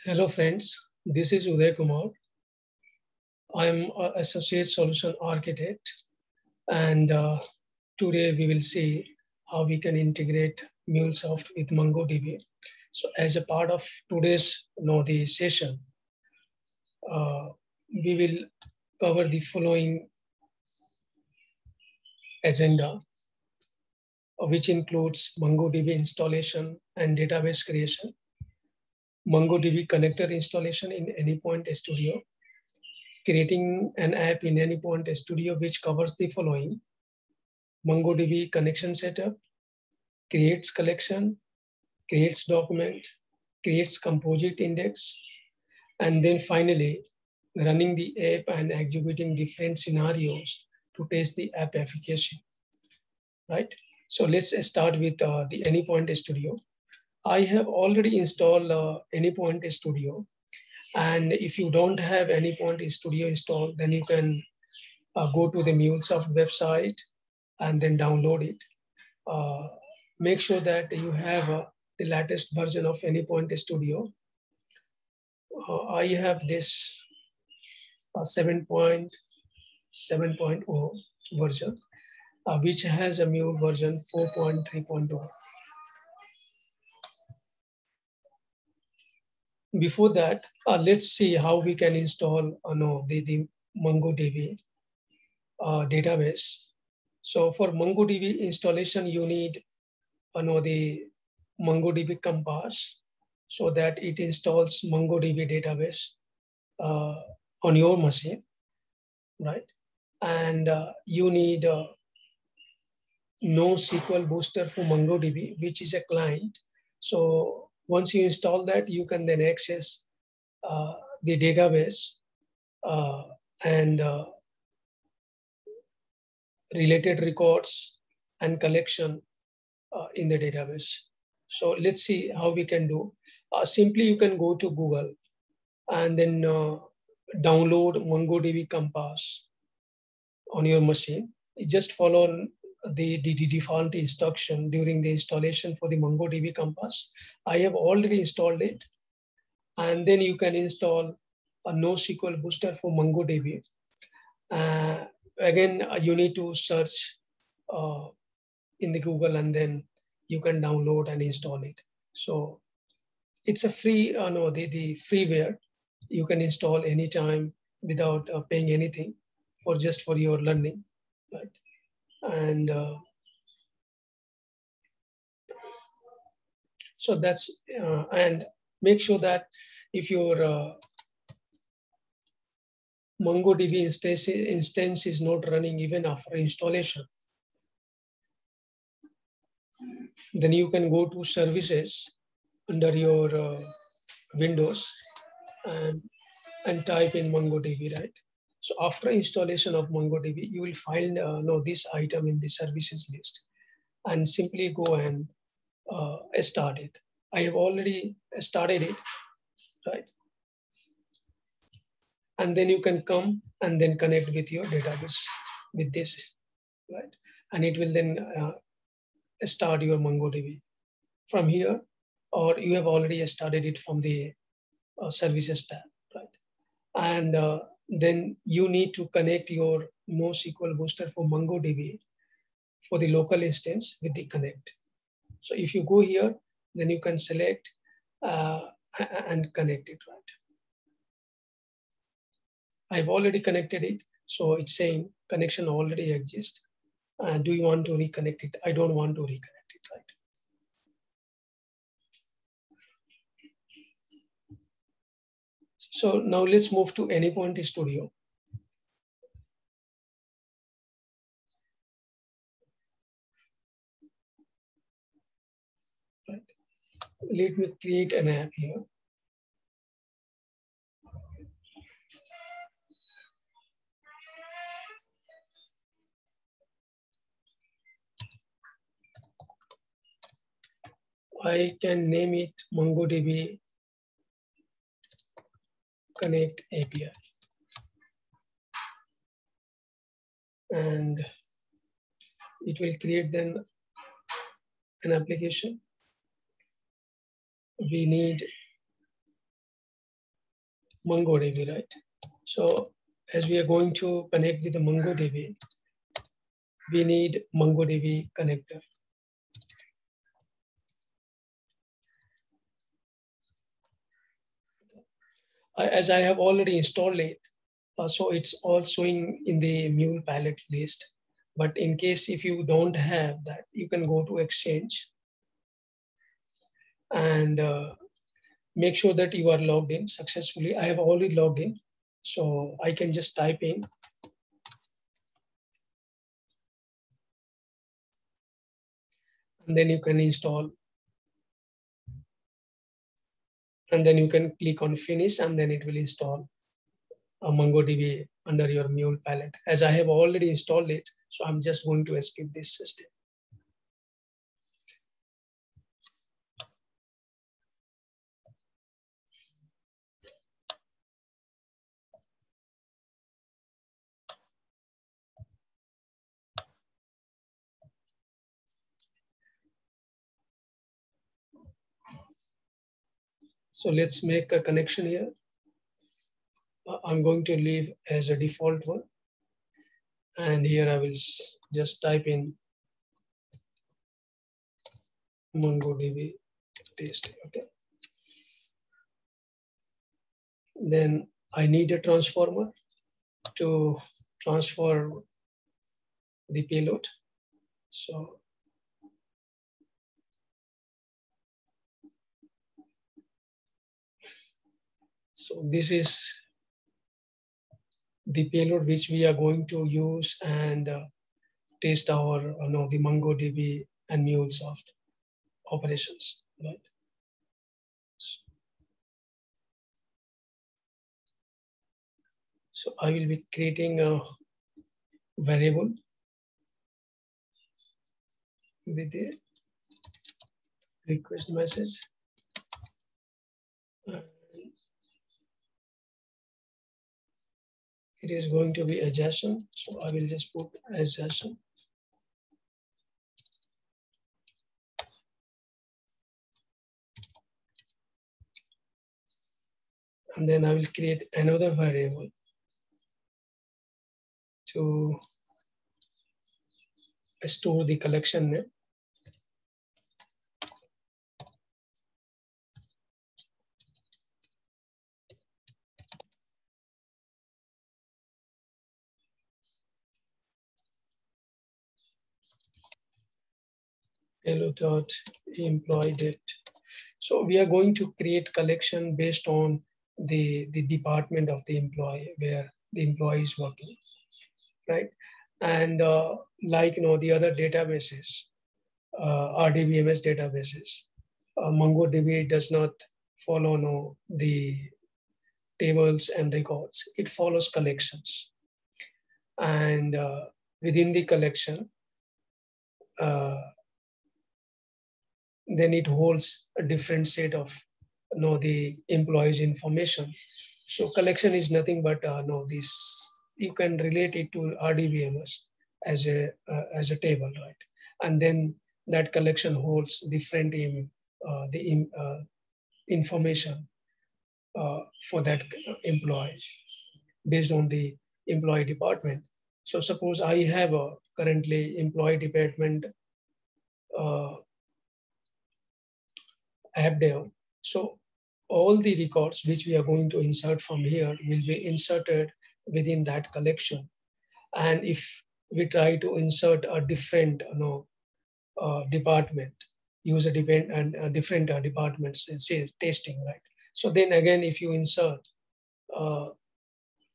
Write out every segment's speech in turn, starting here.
Hello friends, this is Uday Kumar. I am an Associate Solution Architect and today we will see how we can integrate MuleSoft with MongoDB. So as a part of today's the session, we will cover the following agenda, which includes MongoDB installation and database creation, MongoDB connector installation in Anypoint Studio, creating an app in Anypoint Studio which covers the following: MongoDB connection setup, creates collection, creates document, creates composite index, and then finally running the app and executing different scenarios to test the app efficacy, right? So let's start with the Anypoint Studio. I have already installed Anypoint Studio, and if you don't have Anypoint Studio installed, then you can go to the MuleSoft website and then download it. Make sure that you have the latest version of Anypoint Studio. I have this 7.7.0 version, which has a Mule version 4.3.0. Before that, let's see how we can install the MongoDB database. So for MongoDB installation, you need the MongoDB Compass so that it installs MongoDB database on your machine, right? And you need NoSQL Booster for MongoDB, which is a client. So once you install that, you can then access the database and related records and collection in the database. So let's see how we can do. Simply, you can go to Google and then download MongoDB Compass on your machine. Just follow the default instruction during the installation for the MongoDB Compass. I have already installed it. And then you can install a NoSQL Booster for MongoDB. Again, you need to search in the Google and then you can download and install it. So it's a free, the freeware you can install anytime without paying anything for your learning, right? And so that's, and make sure that if your MongoDB instance is not running even after installation, then you can go to services under your Windows and type in MongoDB, right? So after installation of MongoDB, you will find this item in the services list and simply go and start it. I have already started it, right? And then you can come and then connect with your database with this, right? And it will then start your MongoDB from here, or you have already started it from the services tab, right? And then you need to connect your NoSQL Booster for MongoDB for the local instance with the connect. So if you go here, then you can select and connect it, right? I've already connected it. So it's saying connection already exists. Do you want to reconnect it? I don't want to reconnect it, right? So now let's move to Anypoint Studio. Right. Let me create an app here. I can name it MongoDB Connect API. And it will create then an application. We need MongoDB, right? So as we are going to connect with the MongoDB, we need MongoDB connector. As I have already installed it, so it's all showing in the mule palette list. But in case if you don't have that, you can go to Exchange and make sure that you are logged in successfully. I have already logged in, so I can just type in and then you can install, and then you can click on finish and then it will install a MongoDB under your mule palette. As I have already installed it, so I'm just going to skip this system. So let's make a connection here. I'm going to leave as a default one. And here I will just type in MongoDB test. Okay. Then I need a transformer to transfer the payload. So this is the payload which we are going to use and test our the MongoDB and MuleSoft operations, right? So I will be creating a variable with the request message. It is going to be a JSON, so I will just put as JSON. And then I will create another variable to store the collection name. Hello.employee date. So we are going to create collection based on the department of the employee where the employee is working, right? And like the other databases, RDBMS databases, MongoDB does not follow the tables and records. It follows collections, and within the collection, then it holds a different set of the employees information. So collection is nothing but this you can relate it to RDBMS as a table, right? And then that collection holds different information for that employee based on the employee department. So suppose I have a currently employee department app dev. So all the records which we are going to insert from here will be inserted within that collection. And if we try to insert a different department, user depend and different departments, say testing, right? So then again, if you insert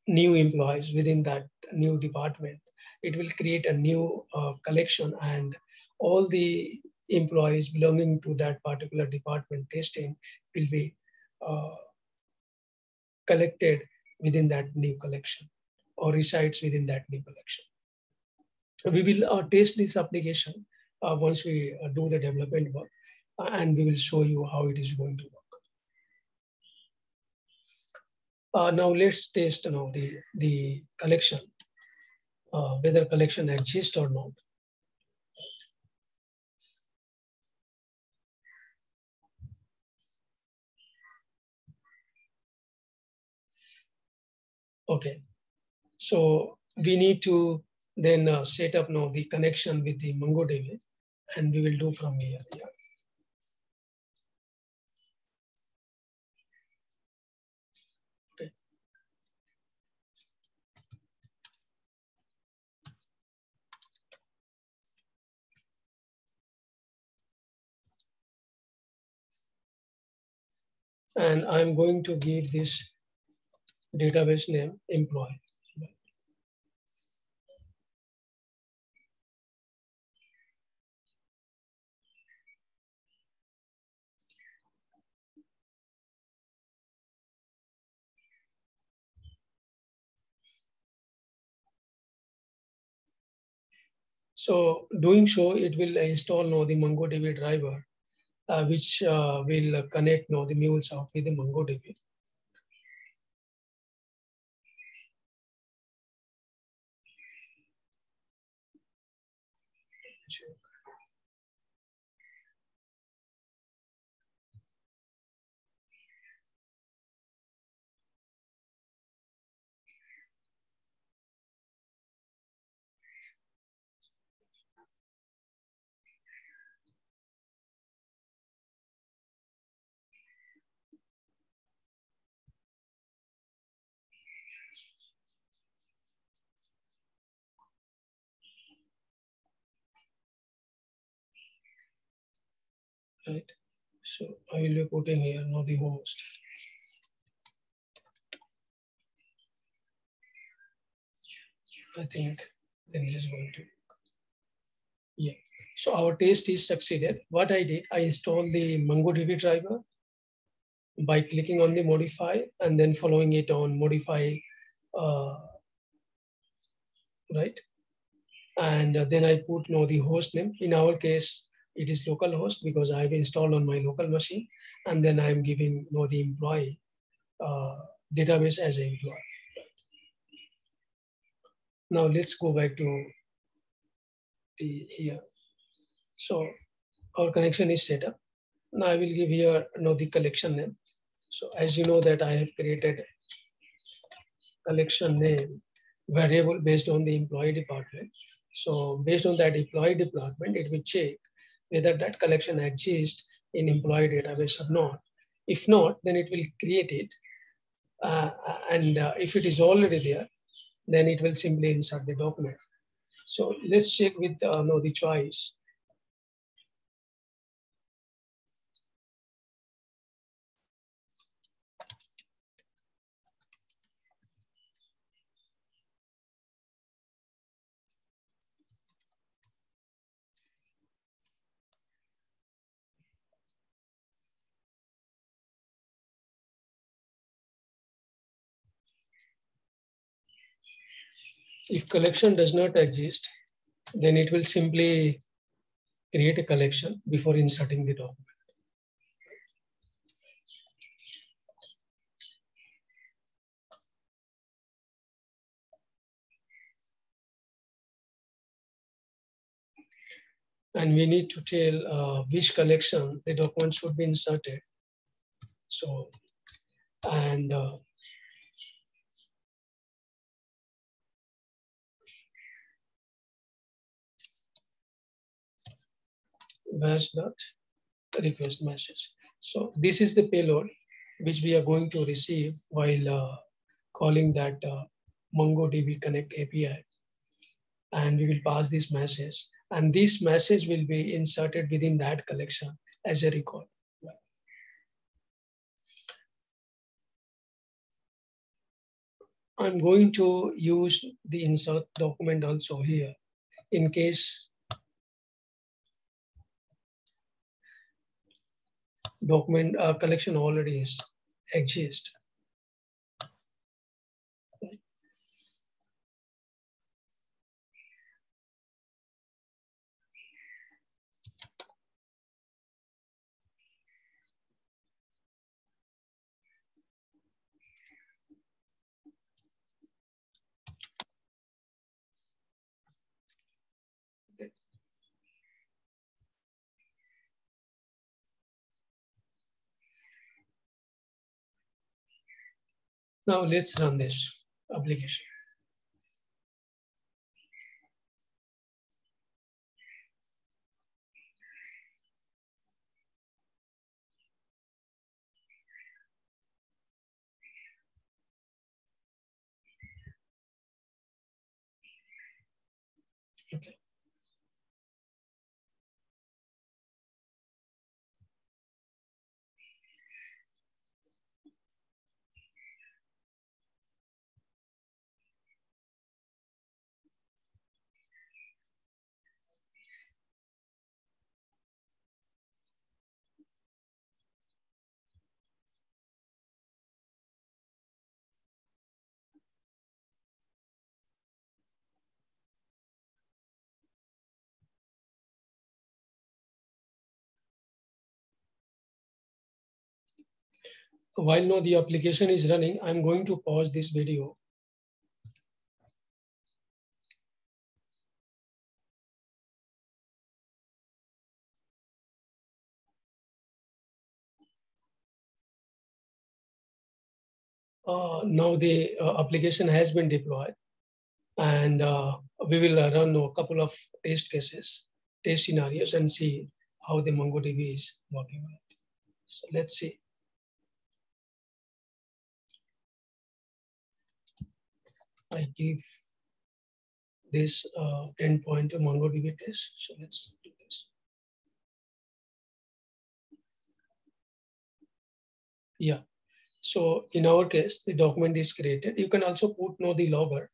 new employees within that new department, it will create a new collection, and all the employees belonging to that particular department testing will be collected within that new collection or resides within that new collection. We will test this application once we do the development work, and we will show you how it is going to work. Now let's test the collection, whether collection exists or not. Okay, so we need to then set up now the connection with the MongoDB, and we will do from here. Yeah. Okay. And I'm going to give this database name employee. So doing so, it will install now the MongoDB driver, which will connect now the MuleSoft with the MongoDB. Right. So I will be putting here now the host. I think then it is going to, yeah. So our test is succeeded. What I did, I installed the MongoDB driver by clicking on the modify and then following it on modify, uh, right? And then I put now the host name. In our case, it is localhost because I've installed on my local machine, and then I'm giving now the employee database as an employee. Now let's go back to the here. So our connection is set up. Now I will give here now the collection name. So as you know that I have created collection name variable based on the employee department. So based on that employee department, it will check whether that collection exists in employee database or not. If not, then it will create it. And if it is already there, then it will simply insert the document. So let's check with no, the choice. If collection does not exist, then it will simply create a collection before inserting the document. And we need to tell which collection the document should be inserted. So, and bash dot request message. So this is the payload which we are going to receive while calling that MongoDB Connect API. And we will pass this message. And this message will be inserted within that collection as a record. I'm going to use the insert document also here in case document collection already exists. Now let's run this. application. Okay. While now the application is running, I'm going to pause this video. Now the application has been deployed, and we will run a couple of test cases, test scenarios, and see how the MongoDB is working. So let's see. I give this endpoint to MongoDB test. So let's do this. Yeah. So in our case, the document is created. You can also put no the logger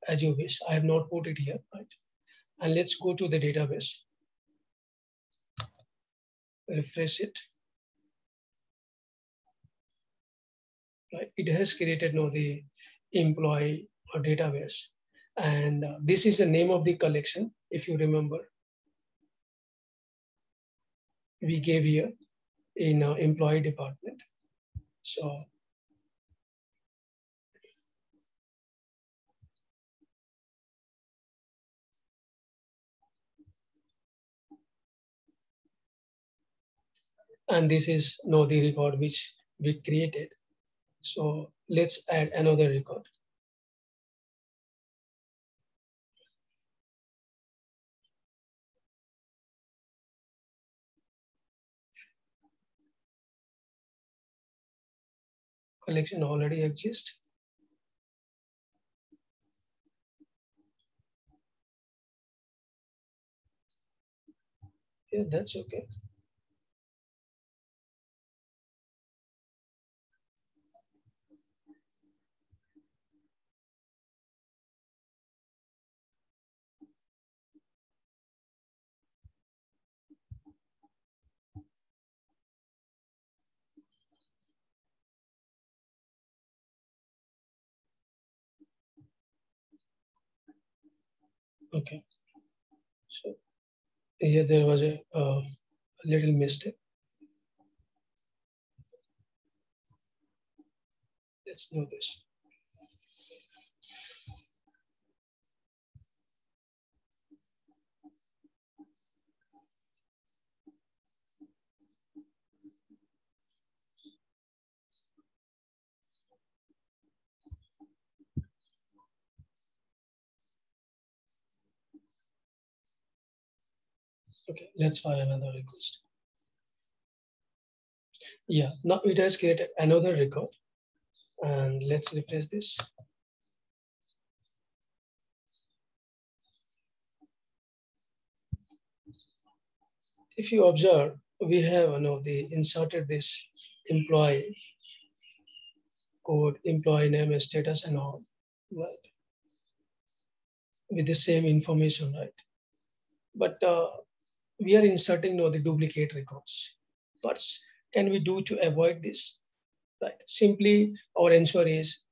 as you wish. I have not put it here, right? And let's go to the database. Refresh it. Right? It has created now the employee or database. And this is the name of the collection. If you remember, we gave here in employee department. So and this is now the record which we created. So let's add another record. Collection already exists. Yeah, that's okay. Okay. So here there was a little mistake. Let's do this. Okay, let's fire another request. Yeah, now it has created another record. And let's refresh this. If you observe, we have inserted this employee code, employee name, status, and all, right? With the same information, right? But we are inserting the duplicate records. What can we do to avoid this? Right. Simply, our answer is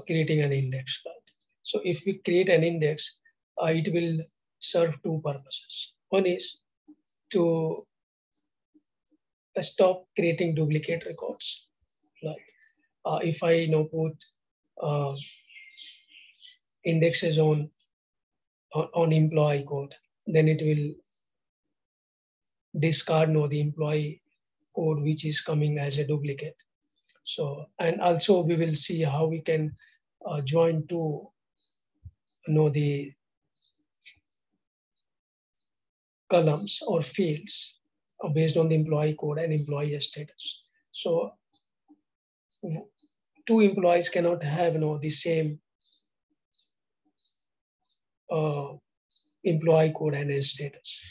creating an index. Right. So if we create an index, it will serve two purposes. One is to stop creating duplicate records. Right. If I put indexes on employee code, then it will discard the employee code which is coming as a duplicate. So, and also we will see how we can join two, the columns or fields based on the employee code and employee status. So two employees cannot have the same employee code and status.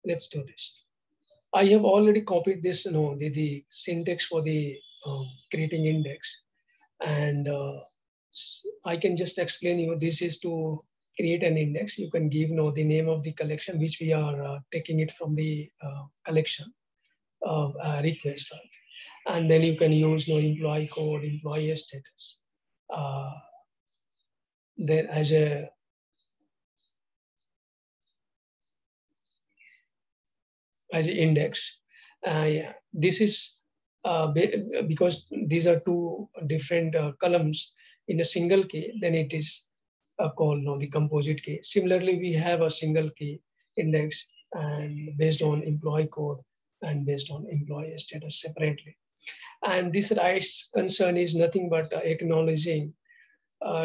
Let's do this. I have already copied this, the syntax for the creating index, and I can just explain you. This is to create an index. You can give the name of the collection, which we are taking it from the collection request, right? And then you can use employee code, employee status, then as a index. Yeah. This is because these are two different columns in a single key, then it is called the composite key. Similarly, we have a single key index and based on employee code and based on employee status separately. And this rights concern is nothing but acknowledging,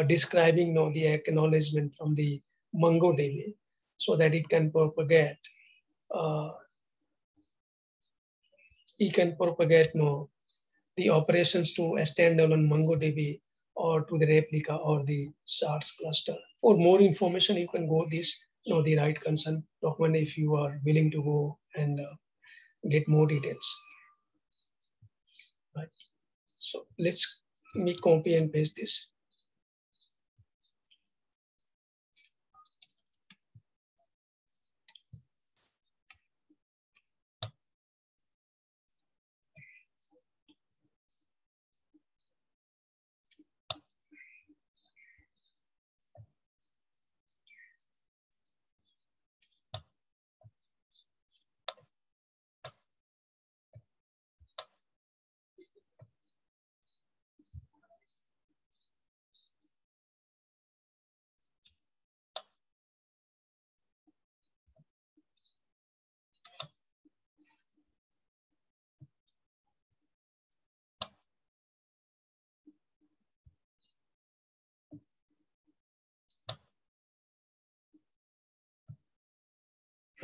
describing the acknowledgement from the MongoDB so that it can propagate the operations to a standalone MongoDB or to the replica or the shards cluster. For more information, you can go this, the right concern document if you are willing to go and get more details. Right. So let's me copy and paste this.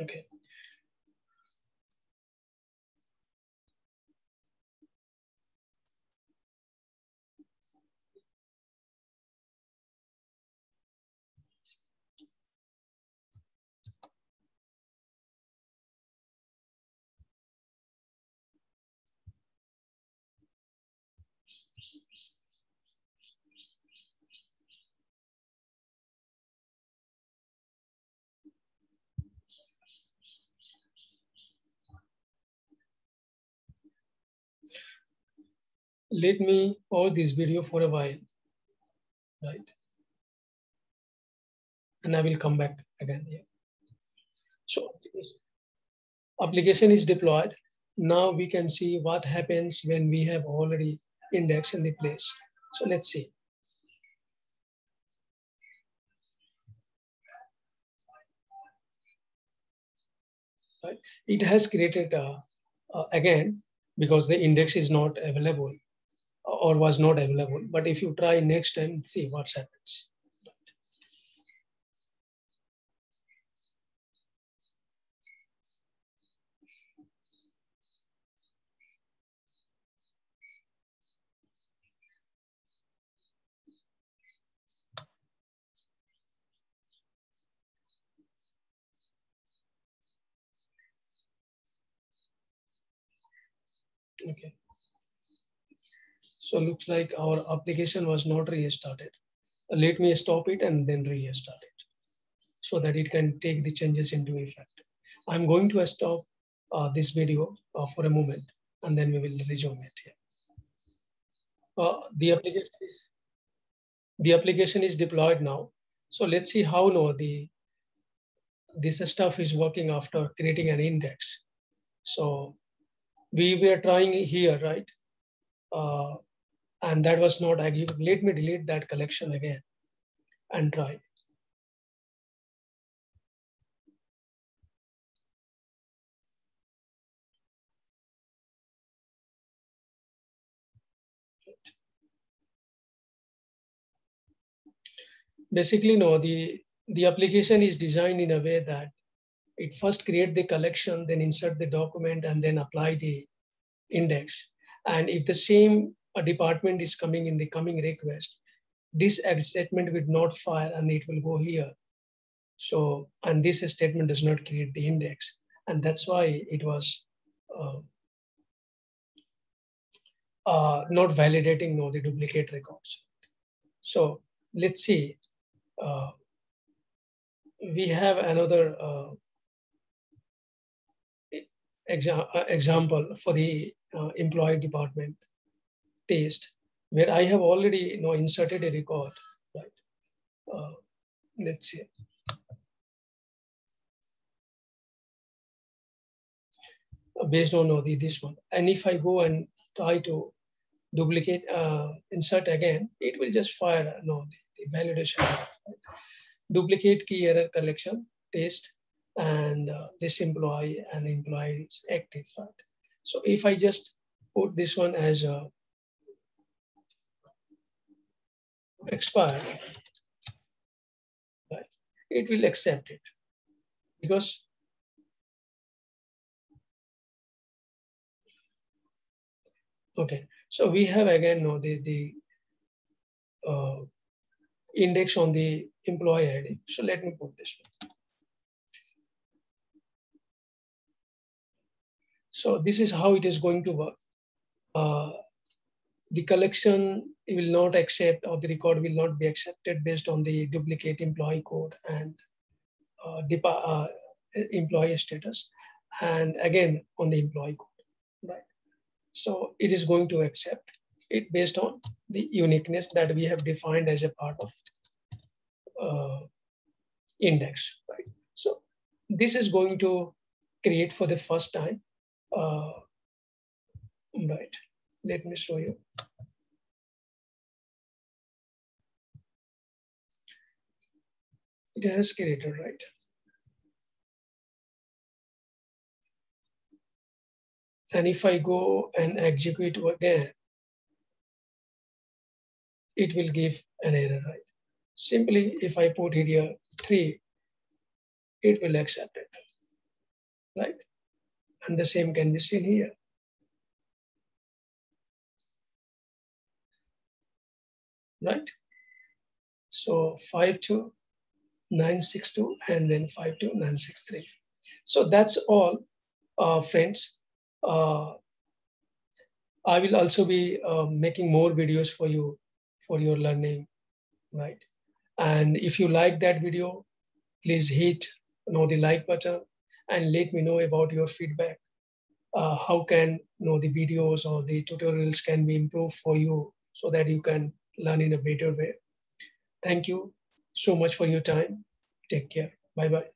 Okay. Let me pause this video for a while, right? And I will come back again. Yeah. So application is deployed. Now we can see what happens when we have already indexed in the place. So let's see. Right? It has created again because the index is not available or was not available. But if you try next time, see what happens. Okay. So looks like our application was not restarted. Let me stop it and then restart it so that it can take the changes into effect. I'm going to stop this video for a moment and then we will resume it here. The application is deployed now. So let's see how this stuff is working after creating an index. So we were trying here, right? And that was not agreed. Let me delete that collection again and try. Basically, no, the application is designed in a way that it first create the collection, then insert the document, and then apply the index. And if the same department is coming in the coming request, this statement will not fire and it will go here. So, and this statement does not create the index. And that's why it was not validating the duplicate records. So let's see. We have another example for the employee department test, where I have already inserted a record, right? Let's see. Based on this one, and if I go and try to duplicate, insert again, it will just fire the validation. Right? Duplicate key error collection test, and this employee and employee is active. Right? So if I just put this one as expired, right, it will accept it because okay. So we have again the index on the employee ID. So let me put this one. So this is how it is going to work. The collection will not accept, or the record will not be accepted based on the duplicate employee code and employee status, and again on the employee code, right? So it is going to accept it based on the uniqueness that we have defined as a part of index, right? So this is going to create for the first time, right? Let me show you. It has created, right? And if I go and execute again, it will give an error, right? Simply, if I put it here 3, it will accept it, right? And the same can be seen here. Right? So 52962 and then 52963. So that's all, friends. I will also be making more videos for you for your learning, right? And if you like that video, please hit the like button and let me know about your feedback. How can the videos or the tutorials can be improved for you so that you can learn in a better way. Thank you so much for your time. Take care. Bye-bye.